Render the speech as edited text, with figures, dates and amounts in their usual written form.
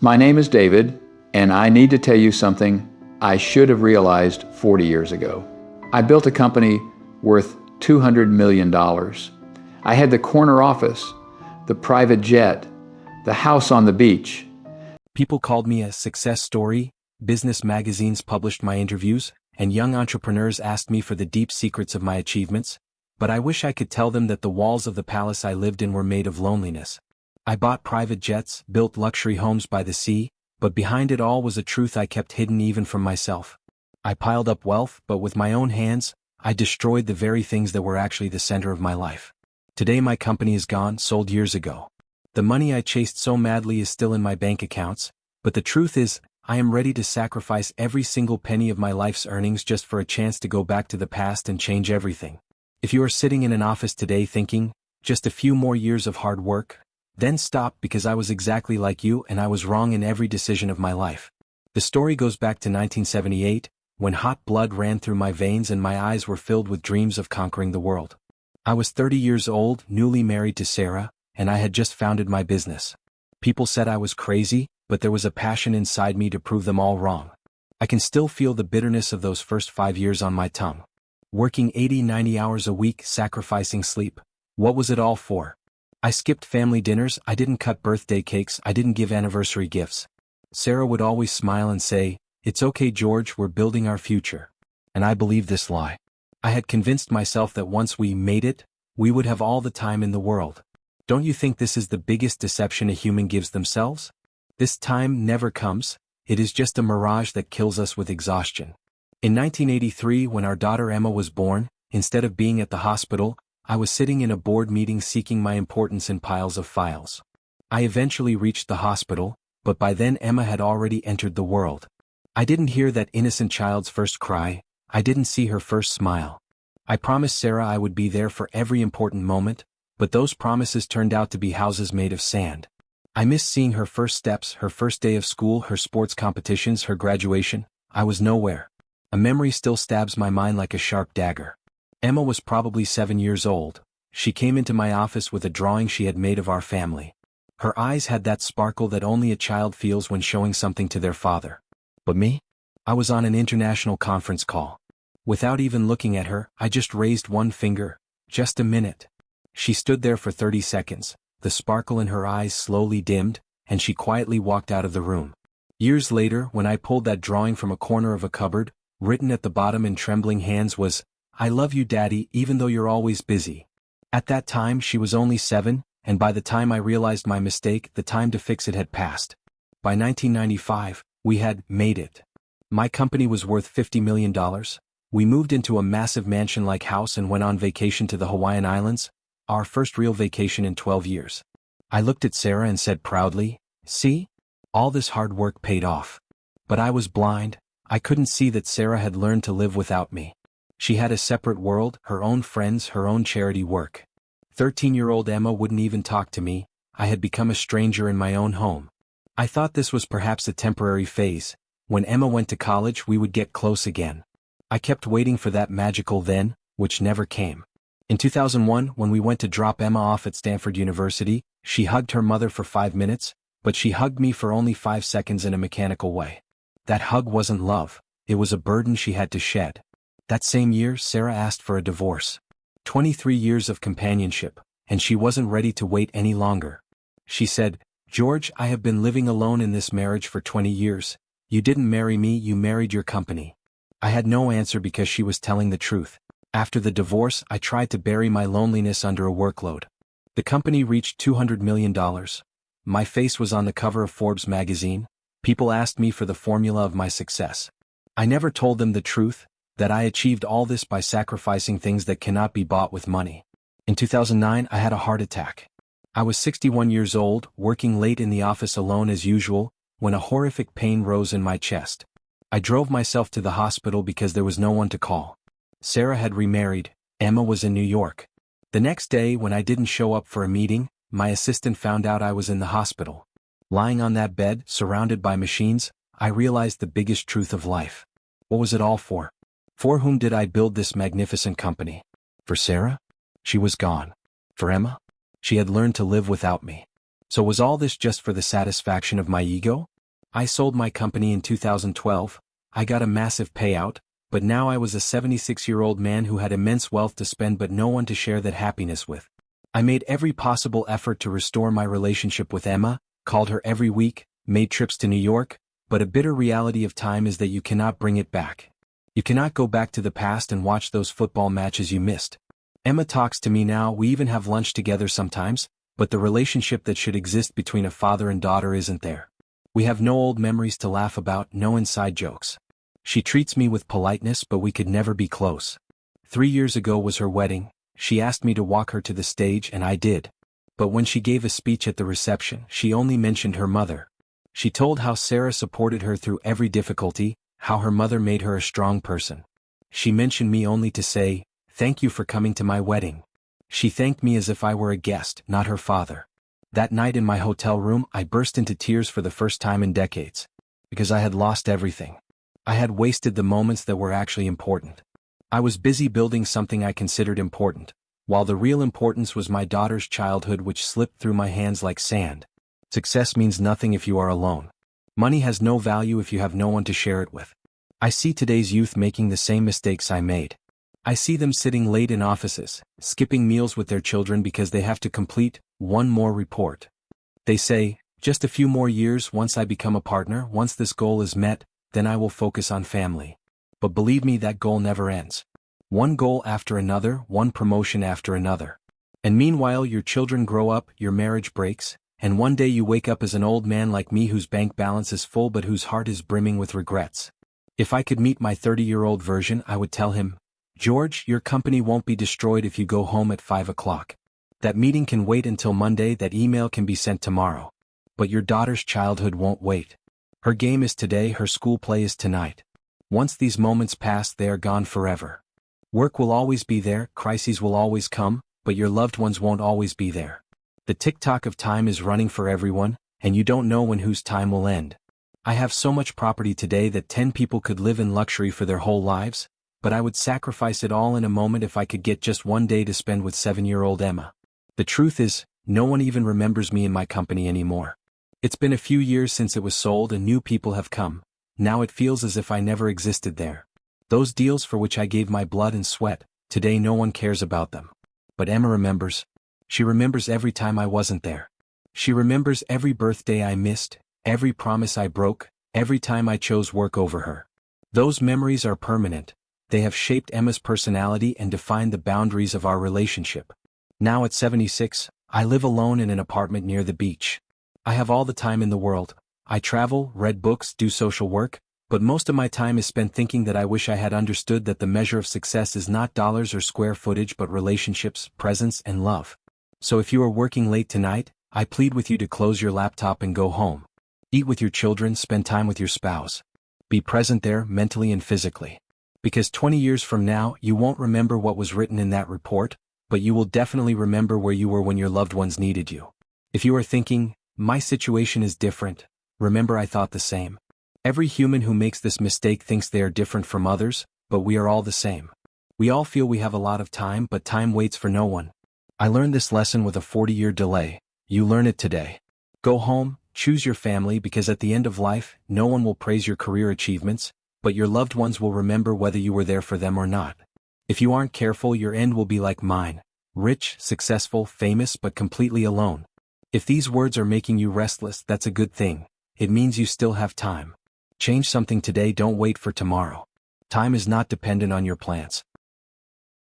My name is David, and I need to tell you something I should have realized 40 years ago. I built a company worth $200 million. I had the corner office, the private jet, the house on the beach. People called me a success story, business magazines published my interviews, and young entrepreneurs asked me for the deep secrets of my achievements, but I wish I could tell them that the walls of the palace I lived in were made of loneliness. I bought private jets, built luxury homes by the sea, but behind it all was a truth I kept hidden even from myself. I piled up wealth, but with my own hands, I destroyed the very things that were actually the center of my life. Today my company is gone, sold years ago. The money I chased so madly is still in my bank accounts, but the truth is, I am ready to sacrifice every single penny of my life's earnings just for a chance to go back to the past and change everything. If you are sitting in an office today thinking, just a few more years of hard work, then stop, because I was exactly like you and I was wrong in every decision of my life. The story goes back to 1978, when hot blood ran through my veins and my eyes were filled with dreams of conquering the world. I was 30 years old, newly married to Sarah, and I had just founded my business. People said I was crazy, but there was a passion inside me to prove them all wrong. I can still feel the bitterness of those first 5 years on my tongue. Working 80-90 hours a week, sacrificing sleep. What was it all for? I skipped family dinners, I didn't cut birthday cakes, I didn't give anniversary gifts. Sarah would always smile and say, "It's okay, George, we're building our future." And I believed this lie. I had convinced myself that once we made it, we would have all the time in the world. Don't you think this is the biggest deception a human gives themselves? This time never comes, it is just a mirage that kills us with exhaustion. In 1983, when our daughter Emma was born, instead of being at the hospital, I was sitting in a board meeting seeking my importance in piles of files. I eventually reached the hospital, but by then Emma had already entered the world. I didn't hear that innocent child's first cry, I didn't see her first smile. I promised Sarah I would be there for every important moment, but those promises turned out to be houses made of sand. I missed seeing her first steps, her first day of school, her sports competitions, her graduation. I was nowhere. A memory still stabs my mind like a sharp dagger. Emma was probably 7 years old. She came into my office with a drawing she had made of our family. Her eyes had that sparkle that only a child feels when showing something to their father. But me? I was on an international conference call. Without even looking at her, I just raised one finger. Just a minute. She stood there for 30 seconds, the sparkle in her eyes slowly dimmed, and she quietly walked out of the room. Years later, when I pulled that drawing from a corner of a cupboard, written at the bottom in trembling hands was, "I love you, Daddy, even though you're always busy." At that time she was only 7, and by the time I realized my mistake, the time to fix it had passed. By 1995, we had made it. My company was worth $50 million. We moved into a massive mansion-like house and went on vacation to the Hawaiian Islands, our first real vacation in 12 years. I looked at Sarah and said proudly, "See? All this hard work paid off." But I was blind. I couldn't see that Sarah had learned to live without me. She had a separate world, her own friends, her own charity work. 13-year-old Emma wouldn't even talk to me. I had become a stranger in my own home. I thought this was perhaps a temporary phase. When Emma went to college, we would get close again. I kept waiting for that magical then, which never came. In 2001, when we went to drop Emma off at Stanford University, she hugged her mother for 5 minutes, but she hugged me for only 5 seconds in a mechanical way. That hug wasn't love, it was a burden she had to shed. That same year, Sarah asked for a divorce. 23 years of companionship, and she wasn't ready to wait any longer. She said, "George, I have been living alone in this marriage for 20 years. You didn't marry me, you married your company." I had no answer because she was telling the truth. After the divorce, I tried to bury my loneliness under a workload. The company reached $200 million. My face was on the cover of Forbes magazine. People asked me for the formula of my success. I never told them the truth, that I achieved all this by sacrificing things that cannot be bought with money. In 2009, I had a heart attack. I was 61 years old, working late in the office alone as usual, when a horrific pain rose in my chest. I drove myself to the hospital because there was no one to call. Sarah had remarried, Emma was in New York. The next day, when I didn't show up for a meeting, my assistant found out I was in the hospital. Lying on that bed, surrounded by machines, I realized the biggest truth of life. What was it all for? For whom did I build this magnificent company? For Sarah? She was gone. For Emma? She had learned to live without me. So was all this just for the satisfaction of my ego? I sold my company in 2012, I got a massive payout, but now I was a 76-year-old man who had immense wealth to spend but no one to share that happiness with. I made every possible effort to restore my relationship with Emma, called her every week, made trips to New York, but a bitter reality of time is that you cannot bring it back. You cannot go back to the past and watch those football matches you missed. Emma talks to me now, we even have lunch together sometimes, but the relationship that should exist between a father and daughter isn't there. We have no old memories to laugh about, no inside jokes. She treats me with politeness, but we could never be close. 3 years ago was her wedding, she asked me to walk her to the stage and I did. But when she gave a speech at the reception, she only mentioned her mother. She told how Sarah supported her through every difficulty, how her mother made her a strong person. She mentioned me only to say, "Thank you for coming to my wedding." She thanked me as if I were a guest, not her father. That night in my hotel room, I burst into tears for the first time in decades. Because I had lost everything. I had wasted the moments that were actually important. I was busy building something I considered important, while the real importance was my daughter's childhood which slipped through my hands like sand. Success means nothing if you are alone. Money has no value if you have no one to share it with. I see today's youth making the same mistakes I made. I see them sitting late in offices, skipping meals with their children because they have to complete one more report. They say, just a few more years, once I become a partner, once this goal is met, then I will focus on family. But believe me, that goal never ends. One goal after another, one promotion after another. And meanwhile your children grow up, your marriage breaks, and one day you wake up as an old man like me whose bank balance is full but whose heart is brimming with regrets. If I could meet my 30-year-old version, I would tell him, "George, your company won't be destroyed if you go home at 5 o'clock. That meeting can wait until Monday, that email can be sent tomorrow. But your daughter's childhood won't wait. Her game is today, her school play is tonight. Once these moments pass, they are gone forever. Work will always be there, crises will always come, but your loved ones won't always be there. The tick-tock of time is running for everyone, and you don't know when whose time will end. I have so much property today that 10 people could live in luxury for their whole lives, but I would sacrifice it all in a moment if I could get just one day to spend with 7-year-old Emma. The truth is, no one even remembers me in my company anymore. It's been a few years since it was sold and new people have come. Now it feels as if I never existed there. Those deals for which I gave my blood and sweat, today no one cares about them. But Emma remembers. She remembers every time I wasn't there. She remembers every birthday I missed, every promise I broke, every time I chose work over her. Those memories are permanent. They have shaped Emma's personality and defined the boundaries of our relationship. Now at 76, I live alone in an apartment near the beach. I have all the time in the world. I travel, read books, do social work, but most of my time is spent thinking that I wish I had understood that the measure of success is not dollars or square footage but relationships, presence, and love. So if you are working late tonight, I plead with you to close your laptop and go home. Eat with your children, spend time with your spouse. Be present there, mentally and physically. Because 20 years from now, you won't remember what was written in that report, but you will definitely remember where you were when your loved ones needed you. If you are thinking, my situation is different, remember I thought the same. Every human who makes this mistake thinks they are different from others, but we are all the same. We all feel we have a lot of time, but time waits for no one. I learned this lesson with a 40-year delay. You learn it today. Go home, choose your family, because at the end of life, no one will praise your career achievements, but your loved ones will remember whether you were there for them or not. If you aren't careful, your end will be like mine. Rich, successful, famous, but completely alone. If these words are making you restless, that's a good thing. It means you still have time. Change something today, don't wait for tomorrow. Time is not dependent on your plans.